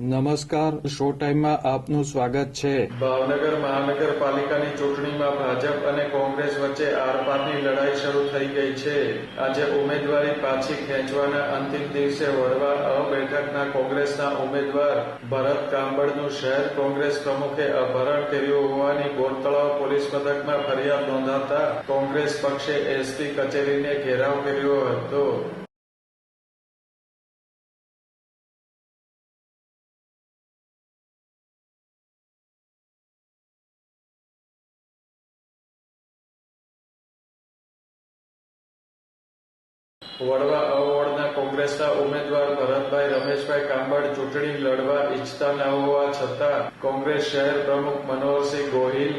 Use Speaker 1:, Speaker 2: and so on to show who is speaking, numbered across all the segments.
Speaker 1: નમસ્કાર, શો ટાઈમમાં આપનું સ્વાગત છે.
Speaker 2: ભાવનગર મહાનગરપાલિકાની ચૂંટણીમાં ભાજપ અને કોંગ્રેસ વચ્ચે આરપારની લડાઈ શરૂ થઈ ગઈ છે. આજે ઉમેદવારી પાછી ખેંચવાના અંતિમ દિવસે વડવા અ બેઠકના કોંગ્રેસના ઉમેદવાર ભરત કાંબળનું શહેર કોંગ્રેસ પ્રમુખે અપહરણ કર્યું હોવાની બોરતળાવ પોલીસ મથકમાં ફરિયાદ નોંધાતા કોંગ્રેસ પક્ષે એસપી કચેરીને ઘેરાવ કર્યો હતો. વડવા અ વોર્ડના કોંગ્રેસના ઉમેદવાર ભરતભાઈ રમેશભાઈ કાંબળ ચૂંટણી લડવા ઈચ્છતા ન હોવા છતાં કોંગ્રેસ શહેર પ્રમુખ મનોહરસિંહ ગોહિલ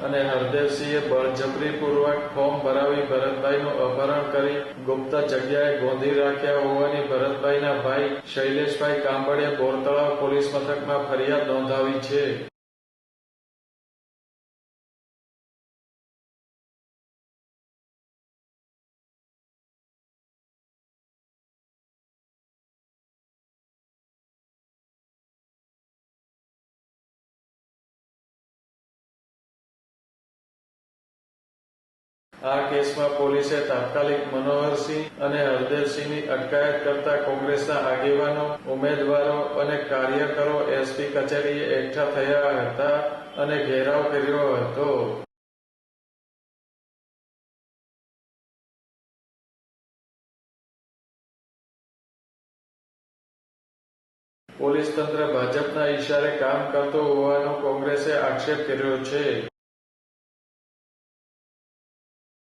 Speaker 2: અને હરદેવસિંહે બળજબરીપૂર્વક ફોર્મ ભરાવી ભરતભાઈનું અપહરણ કરી ગુપ્ત જગ્યાએ ગોંધી રાખ્યા હોવાની ભરતભાઈના ભાઈ શૈલેષભાઈ કાંબળે બોરતળાવ પોલીસ મથકમાં ફરિયાદ નોંધાવી છે. આ કેસમાં પોલીસે તાત્કાલિક મનોહરસિંહ અને હરદેવસિંહની અટકાયત કરતા કોંગ્રેસના આગેવાનો, ઉમેદવારો અને કાર્યકરો એસપી કચેરીએ એકઠા થયા હતા અને ઘેરાવ કર્યો હતો. પોલીસ તંત્ર ભાજપના ઇશારે કામ કરતું હોવાનો કોંગ્રેસે આક્ષેપ કર્યો છે.